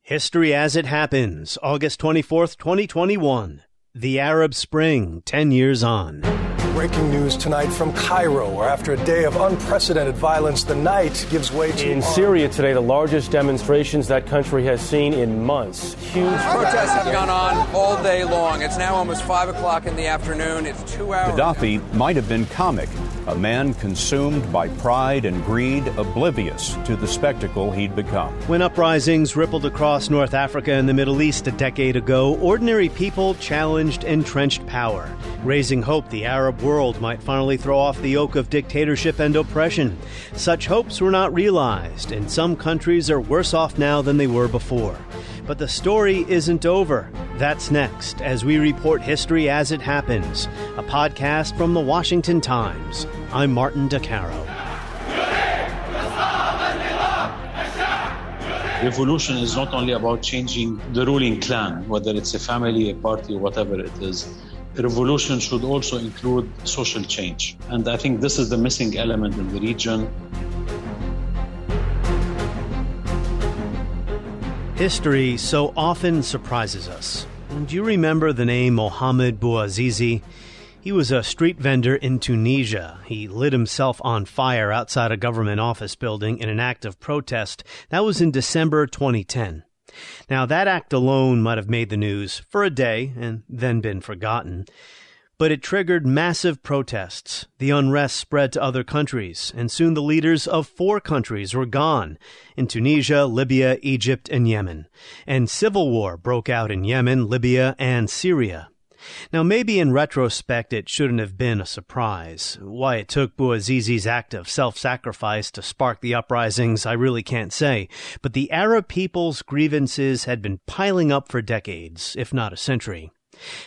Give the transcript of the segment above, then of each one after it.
History as it happens, August 24th, 2021. The Arab Spring, 10 years on. Breaking news tonight from Cairo, where after a day of unprecedented violence, the night gives way to... In Syria today, the largest demonstrations that country has seen in months. Huge protests have gone on all day long. It's now almost 5 o'clock in the afternoon. It's 2 hours. Gaddafi might have been comic, a man consumed by pride and greed, oblivious to the spectacle he'd become. When uprisings rippled across North Africa and the Middle East a decade ago, ordinary people challenged entrenched power, raising hope the Arab world might finally throw off the yoke of dictatorship and oppression. Such hopes were not realized, and some countries are worse off now than they were before. But the story isn't over. That's next, as we report history as it happens, a podcast from the Washington Times. I'm Martin DeCaro. Revolution is not only about changing the ruling clan, whether it's a family, a party, whatever it is. Revolution should also include social change. And I think this is the missing element in the region. History so often surprises us. Do you remember the name Mohamed Bouazizi? He was a street vendor in Tunisia. He lit himself on fire outside a government office building in an act of protest. That was in December 2010. Now, that act alone might have made the news for a day and then been forgotten. But it triggered massive protests. The unrest spread to other countries, and soon the leaders of 4 countries were gone, in Tunisia, Libya, Egypt, and Yemen. And civil war broke out in Yemen, Libya, and Syria. Now, maybe in retrospect it shouldn't have been a surprise. Why it took Bouazizi's act of self-sacrifice to spark the uprisings, I really can't say. But the Arab people's grievances had been piling up for decades, if not a century.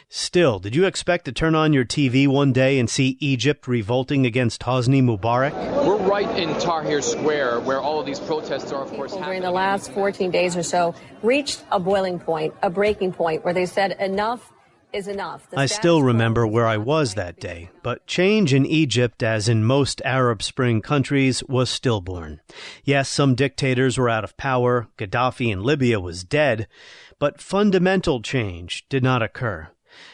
Still, did you expect to turn on your TV one day and see Egypt revolting against Hosni Mubarak? We're right in Tahrir Square, where all of these protests are, of course, happening. During the last 14 days or so, reached a boiling point, a breaking point, where they said enough is enough. I still remember where I was that day, but change in Egypt, as in most Arab Spring countries, was stillborn. Yes, some dictators were out of power, Gaddafi in Libya was dead, but fundamental change did not occur.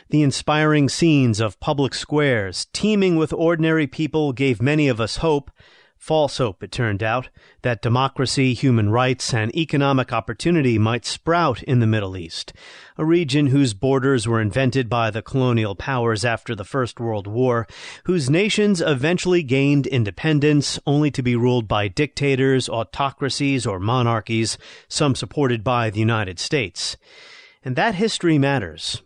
The inspiring scenes of public squares, teeming with ordinary people, gave many of us hope, false hope it turned out, that democracy, human rights, and economic opportunity might sprout in the Middle East, a region whose borders were invented by the colonial powers after the First World War, whose nations eventually gained independence only to be ruled by dictators, autocracies, or monarchies, some supported by the United States. And that history matters.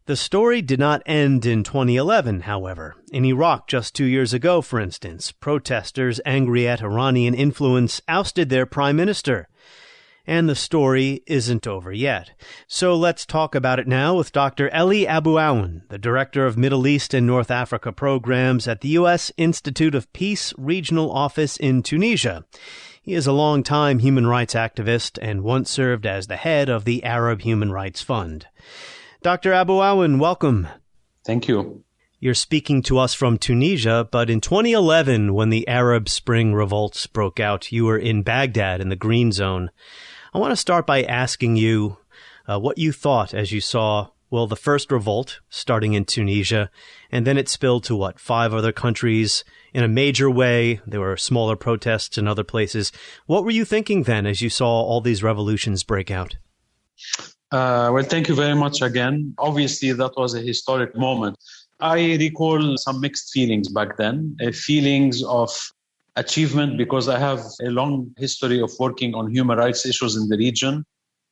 The story did not end in 2011, however. In Iraq just 2 years ago, for instance, protesters angry at Iranian influence ousted their prime minister. And the story isn't over yet. So let's talk about it now with Dr. Elie Abouaoun, the Director of Middle East and North Africa Programs at the U.S. Institute of Peace Regional Office in Tunisia. He is a longtime human rights activist and once served as the head of the Arab Human Rights Fund. Dr. Abouaoun, welcome. Thank you. You're speaking to us from Tunisia, but in 2011, when the Arab Spring revolts broke out, you were in Baghdad in the Green Zone. I want to start by asking you what you thought as you saw, well, the first revolt starting in Tunisia, and then it spilled to, 5 other countries in a major way. There were smaller protests in other places. What were you thinking then as you saw all these revolutions break out? Well, thank you very much again. Obviously, that was a historic moment. I recall some mixed feelings back then, feelings of achievement because I have a long history of working on human rights issues in the region.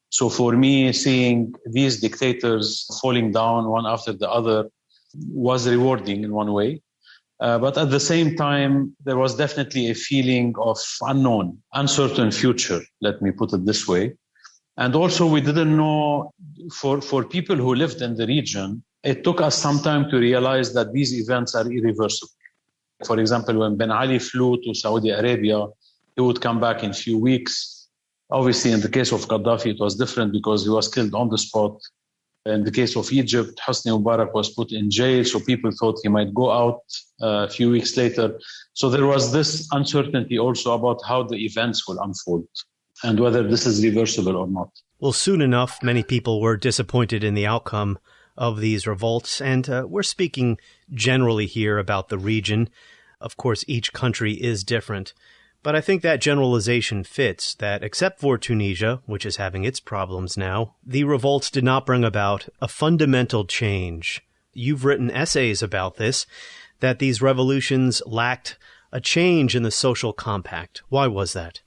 So for me, seeing these dictators falling down one after the other was rewarding in one way. But at the same time, there was definitely a feeling of unknown, uncertain future, let me put it this way. And also, we didn't know, for people who lived in the region, it took us some time to realize that these events are irreversible. For example, when Ben Ali flew to Saudi Arabia, he would come back in a few weeks. Obviously, in the case of Gaddafi, it was different because he was killed on the spot. In the case of Egypt, Hosni Mubarak was put in jail, so people thought he might go out a few weeks later. So there was this uncertainty also about how the events will unfold and whether this is reversible or not. Well, soon enough, many people were disappointed in the outcome of these revolts, and we're speaking generally here about the region. Of course, each country is different, but I think that generalization fits, that except for Tunisia, which is having its problems now, the revolts did not bring about a fundamental change. You've written essays about this, that these revolutions lacked a change in the social compact. Why was that?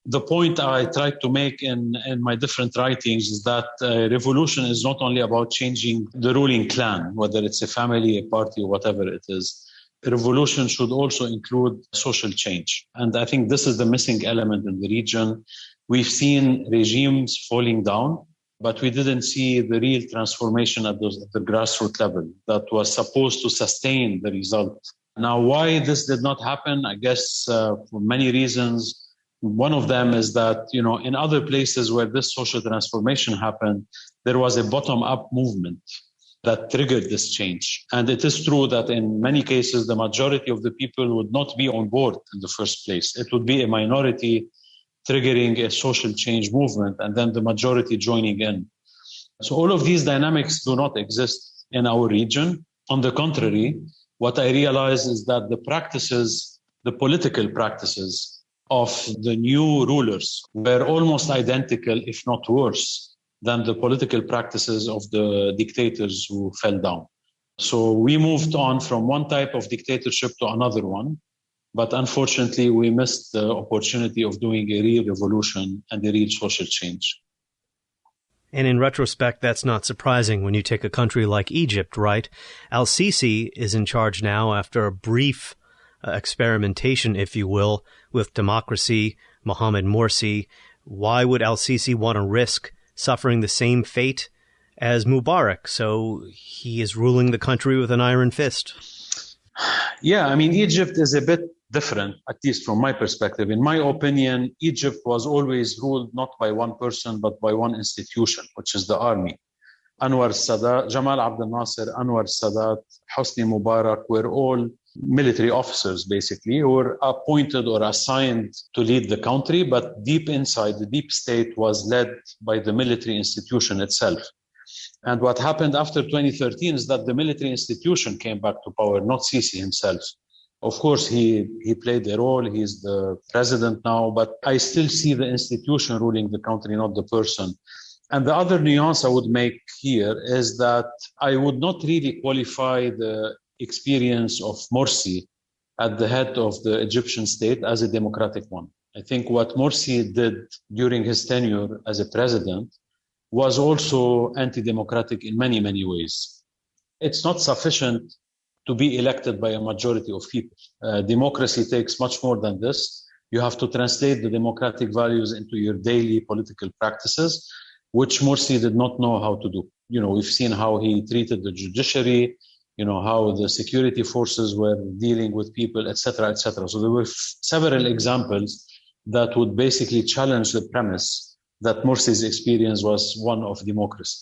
The point I tried to make in my different writings is that revolution is not only about changing the ruling clan, whether it's a family, a party, or whatever it is. Revolution should also include social change. And I think this is the missing element in the region. We've seen regimes falling down, but we didn't see the real transformation at the grassroots level that was supposed to sustain the result. Now, why this did not happen, I guess for many reasons. One of them is that, in other places where this social transformation happened, there was a bottom-up movement that triggered this change. And it is true that in many cases, the majority of the people would not be on board in the first place. It would be a minority triggering a social change movement, and then the majority joining in. So all of these dynamics do not exist in our region. On the contrary, what I realize is that the political practices of the new rulers were almost identical, if not worse, than the political practices of the dictators who fell down. So we moved on from one type of dictatorship to another one, but unfortunately we missed the opportunity of doing a real revolution and a real social change. And in retrospect, that's not surprising when you take a country like Egypt, right? Al-Sisi is in charge now after a brief experimentation, if you will, with democracy, Mohamed Morsi. Why would Al-Sisi want to risk suffering the same fate as Mubarak? So he is ruling the country with an iron fist. Yeah, Egypt is a bit different, at least from my perspective. In my opinion, Egypt was always ruled not by one person, but by one institution, which is the army. Anwar Sadat, Jamal Abdel Nasser, Anwar Sadat, Hosni Mubarak were all military officers, basically, who were appointed or assigned to lead the country, but deep inside, the deep state was led by the military institution itself. And what happened after 2013 is that the military institution came back to power, not Sisi himself. Of course, he played a role. He's the president now, but I still see the institution ruling the country, not the person. And the other nuance I would make here is that I would not really qualify the experience of Morsi at the head of the Egyptian state as a democratic one. I think what Morsi did during his tenure as a president was also anti-democratic in many, many ways. It's not sufficient to be elected by a majority of people. Democracy takes much more than this. You have to translate the democratic values into your daily political practices, which Morsi did not know how to do. We've seen how he treated the judiciary, how the security forces were dealing with people, etc., etc. So there were several examples that would basically challenge the premise that Morsi's experience was one of democracy.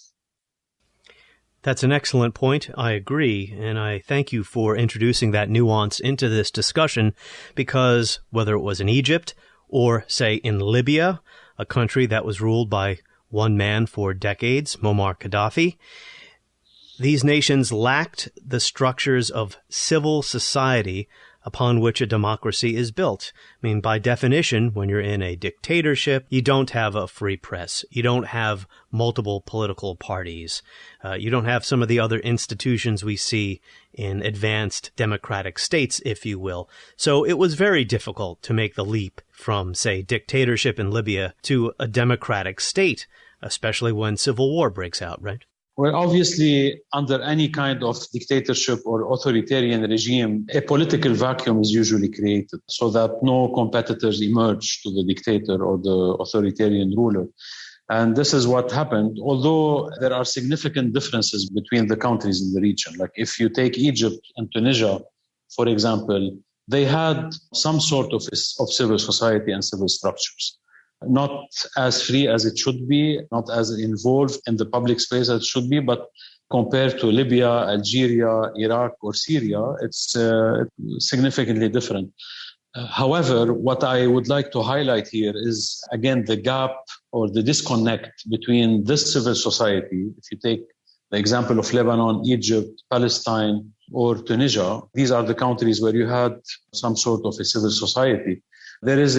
That's an excellent point. I agree, and I thank you for introducing that nuance into this discussion, because whether it was in Egypt or, say, in Libya, a country that was ruled by one man for decades, Muammar Gaddafi, these nations lacked the structures of civil society upon which a democracy is built. By definition, when you're in a dictatorship, you don't have a free press. You don't have multiple political parties. You don't have some of the other institutions we see in advanced democratic states, if you will. So it was very difficult to make the leap from, say, dictatorship in Libya to a democratic state, especially when civil war breaks out, right? Well, obviously, under any kind of dictatorship or authoritarian regime, a political vacuum is usually created so that no competitors emerge to the dictator or the authoritarian ruler. And this is what happened, although there are significant differences between the countries in the region. Like if you take Egypt and Tunisia, for example, they had some sort of civil society and civil structures. Not as free as it should be, not as involved in the public space as it should be, but compared to Libya, Algeria, Iraq, or Syria, it's significantly different. However, what I would like to highlight here is, again, the gap or the disconnect between this civil society. If you take the example of Lebanon, Egypt, Palestine, or Tunisia, these are the countries where you had some sort of a civil society. There is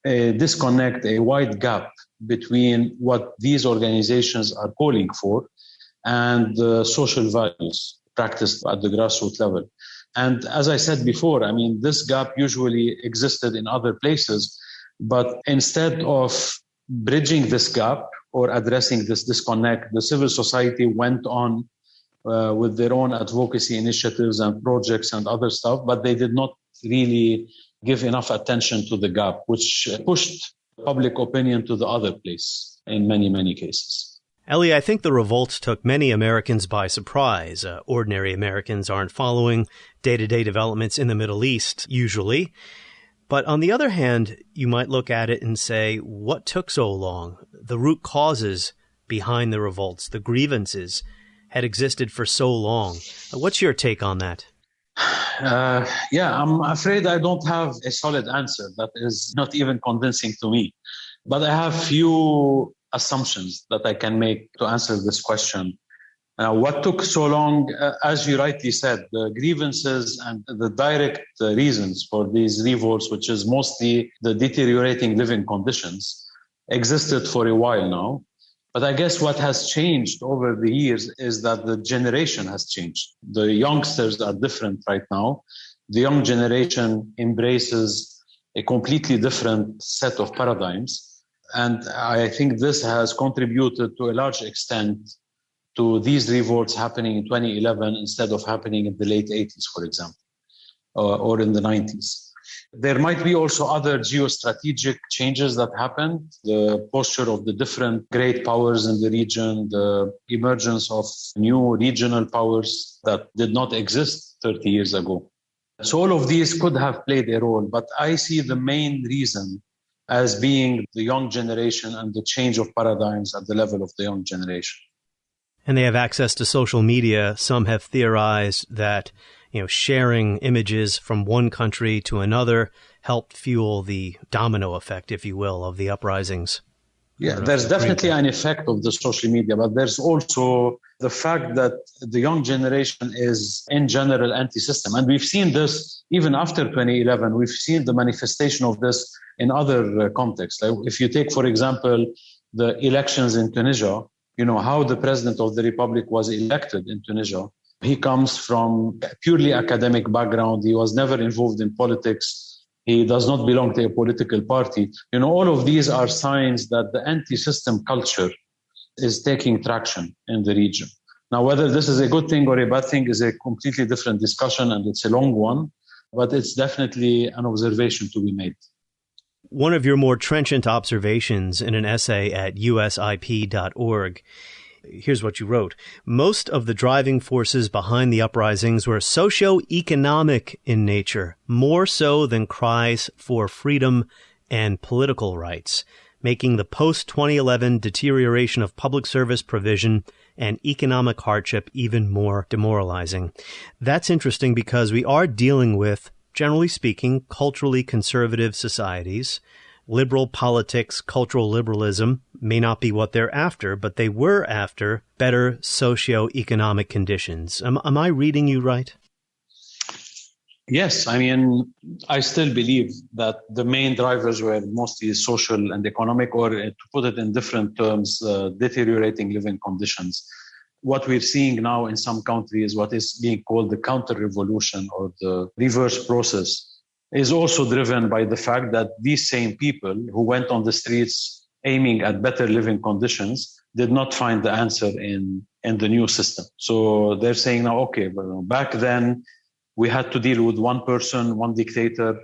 a disconnect, a wide gap between what these organizations are calling for and the social values practiced at the grassroots level. And as I said before, I mean, this gap usually existed in other places, but instead of bridging this gap or addressing this disconnect, the civil society went on with their own advocacy initiatives and projects and other stuff, but they did not really give enough attention to the gap, which pushed public opinion to the other place in many, many cases. Elie, I think the revolts took many Americans by surprise. Ordinary Americans aren't following day-to-day developments in the Middle East, usually. But on the other hand, you might look at it and say, what took so long? The root causes behind the revolts, the grievances, had existed for so long. What's your take on that? I'm afraid I don't have a solid answer that is not even convincing to me. But I have few assumptions that I can make to answer this question. What took so long, as you rightly said, the grievances and the direct reasons for these revolts, which is mostly the deteriorating living conditions, existed for a while now. But I guess what has changed over the years is that the generation has changed. The youngsters are different right now. The young generation embraces a completely different set of paradigms. And I think this has contributed to a large extent to these revolts happening in 2011 instead of happening in the late 80s, for example, or in the 90s. There might be also other geostrategic changes that happened, the posture of the different great powers in the region, the emergence of new regional powers that did not exist 30 years ago. So all of these could have played a role, but I see the main reason as being the young generation and the change of paradigms at the level of the young generation. And they have access to social media. Some have theorized that, sharing images from one country to another helped fuel the domino effect, if you will, of the uprisings. Yeah, there's definitely an effect of the social media, but there's also the fact that the young generation is in general anti-system. And we've seen this even after 2011. We've seen the manifestation of this in other contexts. Like if you take, for example, the elections in Tunisia, how the president of the republic was elected in Tunisia. He comes from a purely academic background. He was never involved in politics. He does not belong to a political party. All of these are signs that the anti-system culture is taking traction in the region. Now, whether this is a good thing or a bad thing is a completely different discussion, and it's a long one, but it's definitely an observation to be made. One of your more trenchant observations in an essay at usip.org, here's what you wrote. Most of the driving forces behind the uprisings were socio-economic in nature, more so than cries for freedom and political rights, making the post-2011 deterioration of public service provision and economic hardship even more demoralizing. That's interesting because we are dealing with, generally speaking, culturally conservative societies. Liberal politics, cultural liberalism may not be what they're after, but they were after better socio-economic conditions. Am I reading you right? Yes, I still believe that the main drivers were mostly social and economic, or to put it in different terms, deteriorating living conditions. What we're seeing now in some countries, what is being called the counter-revolution or the reverse process, is also driven by the fact that these same people who went on the streets aiming at better living conditions did not find the answer in the new system. So they're saying now, okay, well, back then we had to deal with one person, one dictator,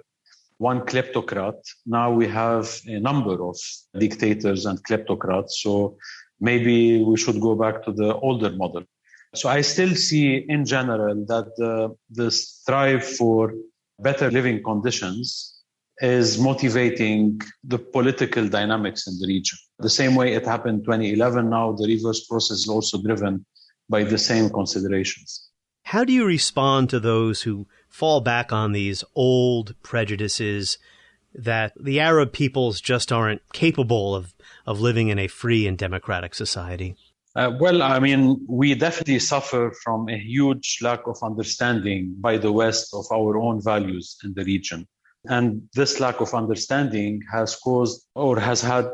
one kleptocrat. Now we have a number of dictators and kleptocrats. So maybe we should go back to the older model. So I still see in general that the strive for better living conditions is motivating the political dynamics in the region. The same way it happened in 2011, now the reverse process is also driven by the same considerations. How do you respond to those who fall back on these old prejudices that the Arab peoples just aren't capable of living in a free and democratic society? We definitely suffer from a huge lack of understanding by the West of our own values in the region. And this lack of understanding has caused or has had,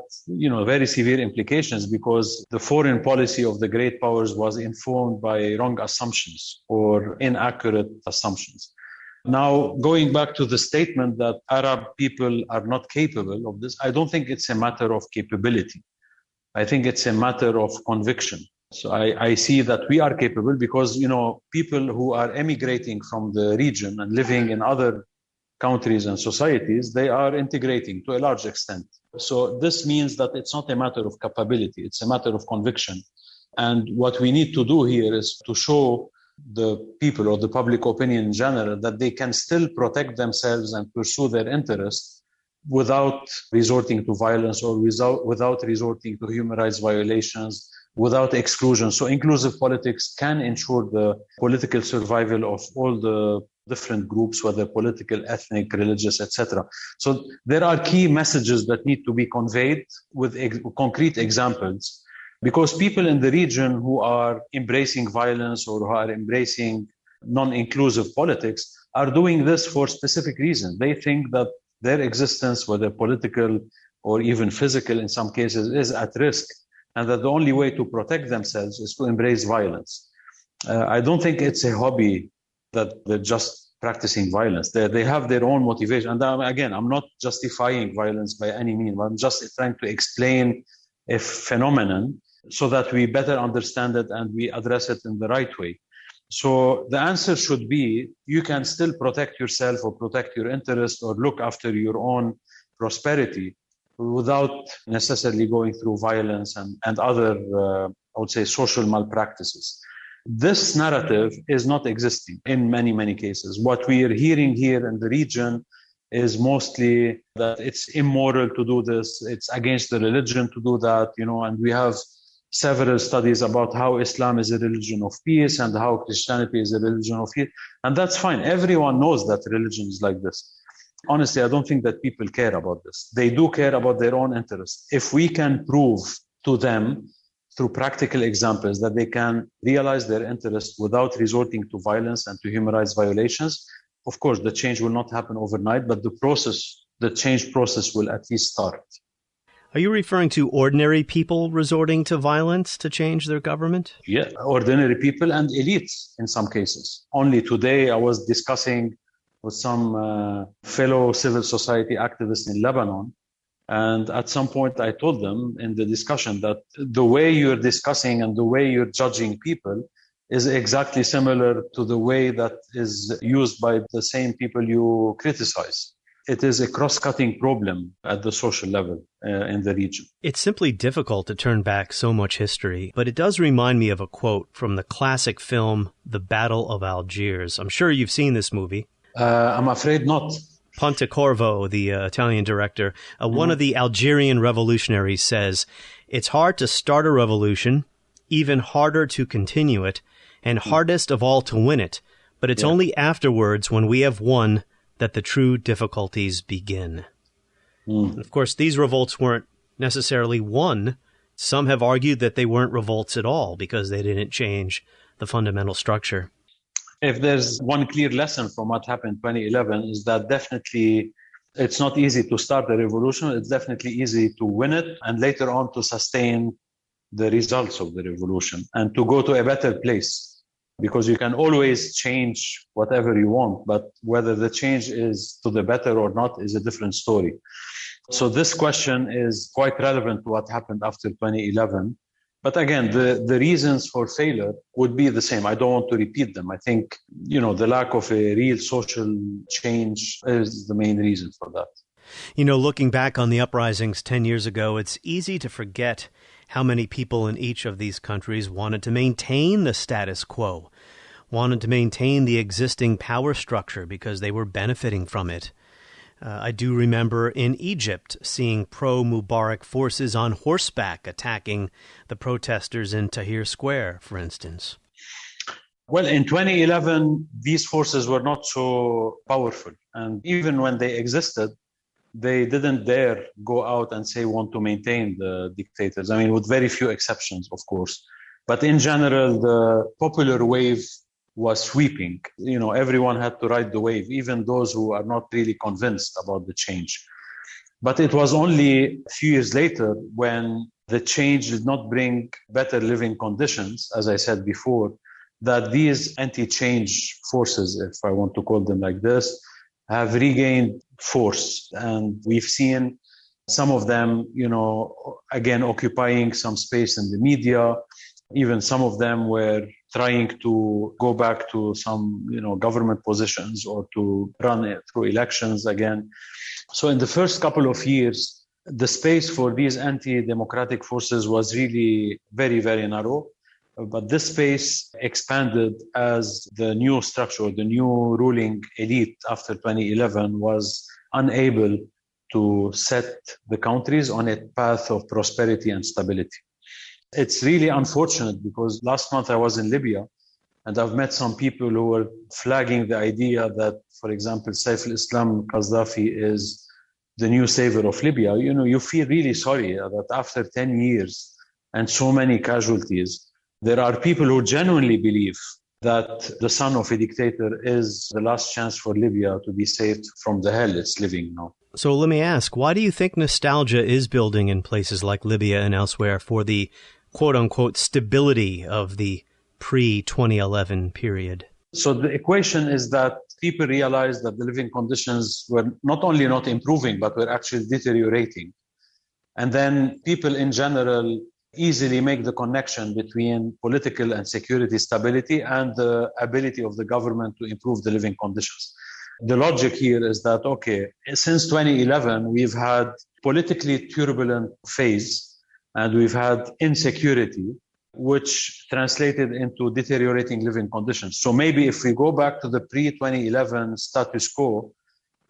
very severe implications because the foreign policy of the great powers was informed by wrong assumptions or inaccurate assumptions. Now, going back to the statement that Arab people are not capable of this, I don't think it's a matter of capability. I think it's a matter of conviction. So I see that we are capable because, people who are emigrating from the region and living in other countries and societies, they are integrating to a large extent. So this means that it's not a matter of capability, it's a matter of conviction. And what we need to do here is to show the people or the public opinion in general that they can still protect themselves and pursue their interests without resorting to violence or without resorting to human rights violations, without exclusion. So inclusive politics can ensure the political survival of all the different groups, whether political, ethnic, religious, etc. So there are key messages that need to be conveyed with concrete examples, because people in the region who are embracing violence or who are embracing non-inclusive politics are doing this for specific reasons. They think that their existence, whether political or even physical in some cases, is at risk, and that the only way to protect themselves is to embrace violence. I don't think it's a hobby that they're just practicing violence. They have their own motivation. And again, I'm not justifying violence by any means. I'm just trying to explain a phenomenon so that we better understand it and we address it in the right way. So the answer should be, you can still protect yourself or protect your interest or look after your own prosperity without necessarily going through violence and other, I would say, social malpractices. This narrative is not existing in many, many cases. What we are hearing here in the region is mostly that it's immoral to do this, it's against the religion to do that, and we have several studies about how Islam is a religion of peace and how Christianity is a religion of peace. And that's fine. Everyone knows that religion is like this. Honestly, I don't think that people care about this. They do care about their own interests. If we can prove to them through practical examples that they can realize their interests without resorting to violence and to human rights violations, of course, the change will not happen overnight, but the change process will at least start. Are you referring to ordinary people resorting to violence to change their government? Yeah, ordinary people and elites in some cases. Only today I was discussing with some fellow civil society activists in Lebanon. And at some point I told them in the discussion that the way you're discussing and the way you're judging people is exactly similar to the way that is used by the same people you criticize. It is a cross-cutting problem at the social level in the region. It's simply difficult to turn back so much history, but it does remind me of a quote from the classic film, The Battle of Algiers. I'm sure you've seen this movie. I'm afraid not. Pontecorvo, the Italian director, one of the Algerian revolutionaries says, "It's hard to start a revolution, even harder to continue it, and hardest of all to win it. But it's only afterwards, when we have won, that the true difficulties begin." And of course, these revolts weren't necessarily won. Some have argued that they weren't revolts at all because they didn't change the fundamental structure. If there's one clear lesson from what happened in 2011 is that definitely it's not easy to start a revolution. It's definitely easy to win it and later on to sustain the results of the revolution and to go to a better place. Because you can always change whatever you want, but whether the change is to the better or not is a different story. So this question is quite relevant to what happened after 2011. But again, the reasons for failure would be the same. I don't want to repeat them. I think, the lack of a real social change is the main reason for that. Looking back on the uprisings 10 years ago, it's easy to forget how many people in each of these countries wanted to maintain the status quo, wanted to maintain the existing power structure because they were benefiting from it. I do remember in Egypt seeing pro-Mubarak forces on horseback attacking the protesters in Tahrir Square, for instance. Well, in 2011, these forces were not so powerful. And even when they existed, they didn't dare go out and say want to maintain the dictators. I mean, with very few exceptions, of course. But in general, the popular wave was sweeping. You know, everyone had to ride the wave, even those who are not really convinced about the change. But it was only a few years later when the change did not bring better living conditions, as I said before, that these anti-change forces, if I want to call them like this, have regained force. And we've seen some of them, you know, again, occupying some space in the media. Even some of them were trying to go back to some, you know, government positions or to run it through elections again. So in the first couple of years, the space for these anti-democratic forces was really very, very narrow. But this space expanded as the new structure, the new ruling elite after 2011 was unable to set the countries on a path of prosperity and stability. It's really unfortunate because last month I was in Libya and I've met some people who were flagging the idea that, for example, Saif al-Islam Gaddafi is the new savior of Libya. You know, you feel really sorry that after 10 years and so many casualties, there are people who genuinely believe that the son of a dictator is the last chance for Libya to be saved from the hell it's living now. So let me ask, why do you think nostalgia is building in places like Libya and elsewhere for the quote-unquote stability of the pre-2011 period? So the equation is that people realize that the living conditions were not only not improving, but were actually deteriorating. And then people in general easily make the connection between political and security stability and the ability of the government to improve the living conditions. The logic here is that, okay, since 2011, we've had politically turbulent phase and we've had insecurity, which translated into deteriorating living conditions. So maybe if we go back to the pre-2011 status quo,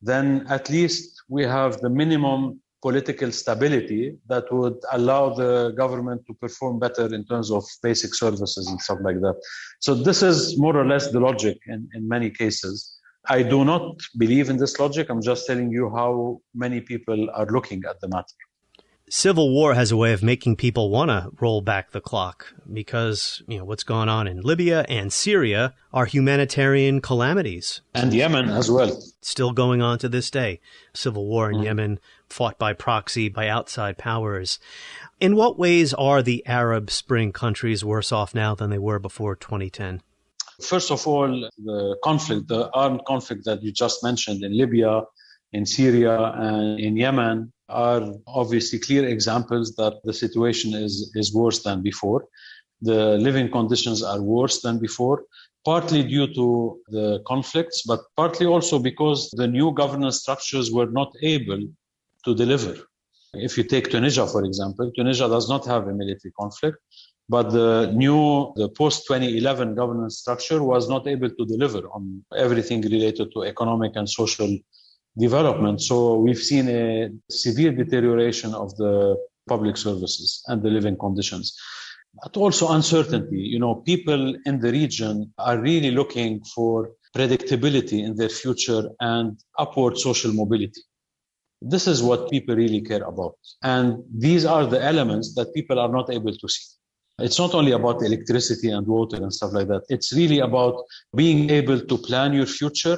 then at least we have the minimum political stability that would allow the government to perform better in terms of basic services and stuff like that. So this is more or less the logic in many cases. I do not believe in this logic. I'm just telling you how many people are looking at the matter. Civil war has a way of making people want to roll back the clock because, you know, what's going on in Libya and Syria are humanitarian calamities. And Yemen as well. Still going on to this day. Civil war in Yemen, fought by proxy, by outside powers. In what ways are the Arab Spring countries worse off now than they were before 2010? First of all, the conflict, the armed conflict that you just mentioned in Libya, in Syria, and in Yemen are obviously clear examples that the situation is worse than before. The living conditions are worse than before, partly due to the conflicts, but partly also because the new governance structures were not able to deliver. If you take Tunisia, for example, Tunisia does not have a military conflict, but the post-2011 governance structure was not able to deliver on everything related to economic and social development. So we've seen a severe deterioration of the public services and the living conditions. But also uncertainty. You know, people in the region are really looking for predictability in their future and upward social mobility. This is what people really care about. And these are the elements that people are not able to see. It's not only about electricity and water and stuff like that. It's really about being able to plan your future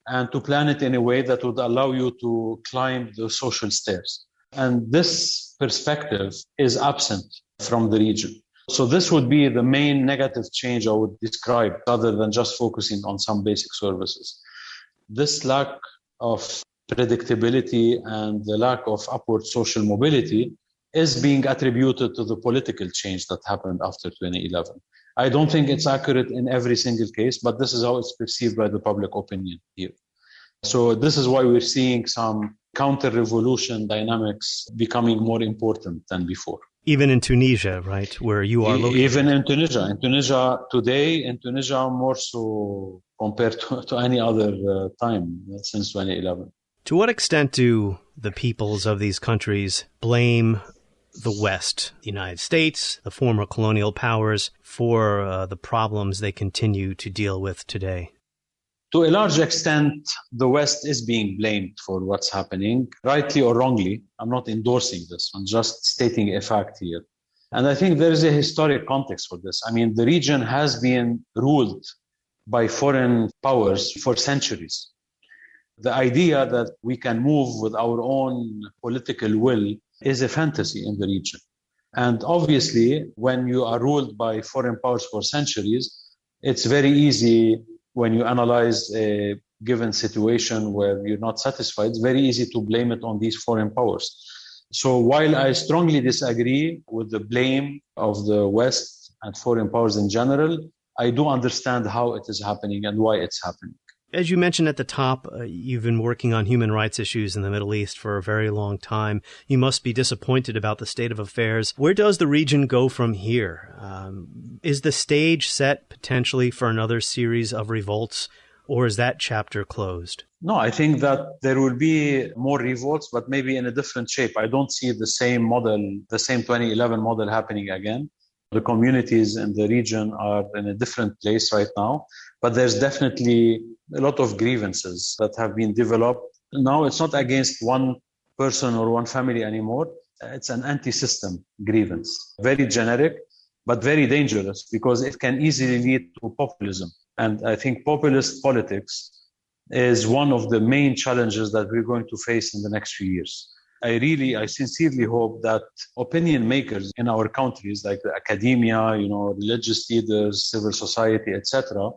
and to plan it in a way that would allow you to climb the social stairs. And this perspective is absent from the region. So this would be the main negative change I would describe, other than just focusing on some basic services. This lack of predictability and the lack of upward social mobility is being attributed to the political change that happened after 2011. I don't think it's accurate in every single case, but this is how it's perceived by the public opinion here. So this is why we're seeing some counter-revolution dynamics becoming more important than before. Even in Tunisia, right, where you are located? Even in Tunisia. In Tunisia today, more so compared to any other time since 2011. To what extent do the peoples of these countries blame the West, the United States, the former colonial powers, for the problems they continue to deal with today? To a large extent, the West is being blamed for what's happening, rightly or wrongly. I'm not endorsing this. I'm just stating a fact here. And I think there is a historic context for this. I mean, the region has been ruled by foreign powers for centuries. The idea that we can move with our own political will is a fantasy in the region. And obviously, when you are ruled by foreign powers for centuries, it's very easy when you analyze a given situation where you're not satisfied, it's very easy to blame it on these foreign powers. So while I strongly disagree with the blame of the West and foreign powers in general, I do understand how it is happening and why it's happening. As you mentioned at the top, you've been working on human rights issues in the Middle East for a very long time. You must be disappointed about the state of affairs. Where does the region go from here? Is the stage set potentially for another series of revolts, or is that chapter closed? No, I think that there will be more revolts, but maybe in a different shape. I don't see the same model, the same 2011 model happening again. The communities in the region are in a different place right now, but there's definitely a lot of grievances that have been developed. Now it's not against one person or one family anymore. It's an anti-system grievance. Very generic, but very dangerous because it can easily lead to populism. And I think populist politics is one of the main challenges that we're going to face in the next few years. I sincerely hope that opinion makers in our countries, like the academia, religious leaders, civil society, etc.,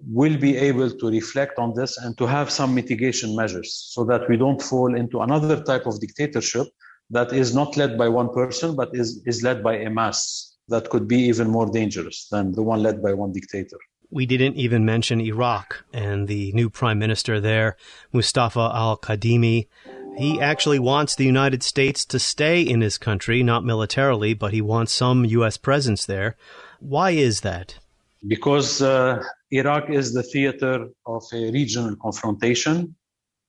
will be able to reflect on this and to have some mitigation measures so that we don't fall into another type of dictatorship that is not led by one person, but is led by a mass that could be even more dangerous than the one led by one dictator. We didn't even mention Iraq and the new prime minister there, Mustafa al-Kadhimi. He actually wants the United States to stay in his country, not militarily, but he wants some U.S. presence there. Why is that? Because Iraq is the theater of a regional confrontation.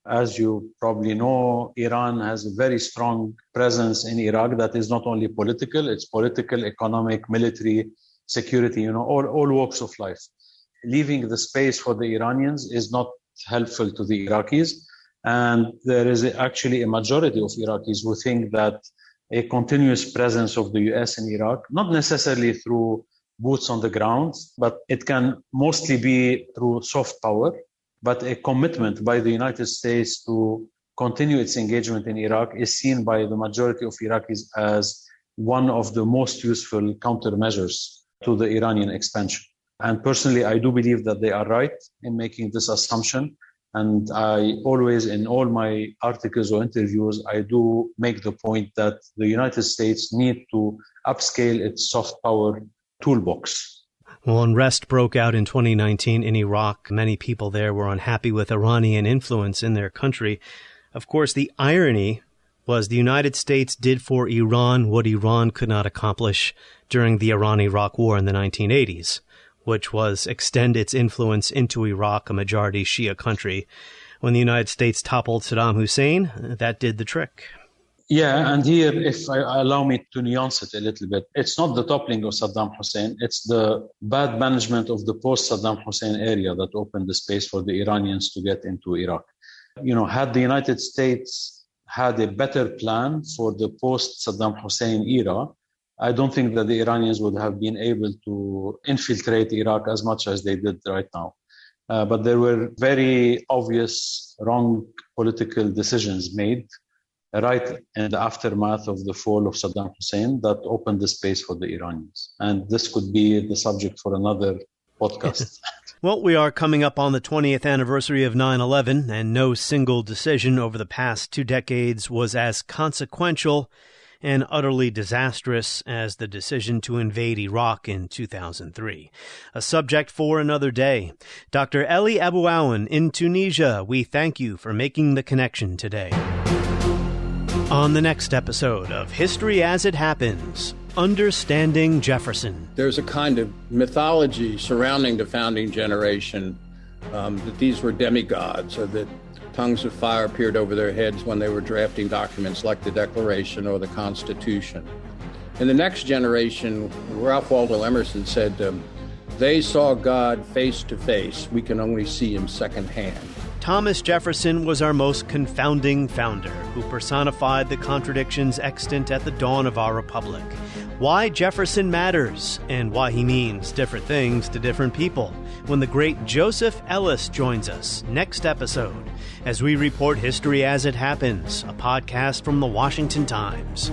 As you probably know, Iran has a very strong presence in Iraq that is not only political, it's political, economic, military, security, all walks of life. Leaving the space for the Iranians is not helpful to the Iraqis. And there is actually a majority of Iraqis who think that a continuous presence of the US in Iraq, not necessarily through boots on the ground, but it can mostly be through soft power, but a commitment by the United States to continue its engagement in Iraq is seen by the majority of Iraqis as one of the most useful countermeasures to the Iranian expansion. And personally, I do believe that they are right in making this assumption. And I always, in all my articles or interviews, I do make the point that the United States need to upscale its soft power toolbox. Well, unrest broke out in 2019 in Iraq. Many people there were unhappy with Iranian influence in their country. Of course, the irony was the United States did for Iran what Iran could not accomplish during the Iran-Iraq War in the 1980s, which was extend its influence into Iraq, a majority Shia country. When the United States toppled Saddam Hussein, that did the trick. Yeah, and here, if I allow me to nuance it a little bit, it's not the toppling of Saddam Hussein, it's the bad management of the post-Saddam Hussein area that opened the space for the Iranians to get into Iraq. Had the United States had a better plan for the post-Saddam Hussein era, I don't think that the Iranians would have been able to infiltrate Iraq as much as they did right now. But there were very obvious wrong political decisions made right in the aftermath of the fall of Saddam Hussein that opened the space for the Iranians. And this could be the subject for another podcast. Well, we are coming up on the 20th anniversary of 9/11, and no single decision over the past 2 decades was as consequential and utterly disastrous as the decision to invade Iraq in 2003. A subject for another day. Dr. Elie Abouaoun in Tunisia, we thank you for making the connection today. On the next episode of History as It Happens, Understanding Jefferson. There's a kind of mythology surrounding the founding generation that these were demigods, or that Tongues of fire appeared over their heads when they were drafting documents like the Declaration or the Constitution. In the next generation, Ralph Waldo Emerson said, they saw God face to face. We can only see him secondhand. Thomas Jefferson was our most confounding founder, who personified the contradictions extant at the dawn of our republic. Why Jefferson matters, and why he means different things to different people, when the great Joseph Ellis joins us next episode, as we report history as it happens, a podcast from the Washington Times.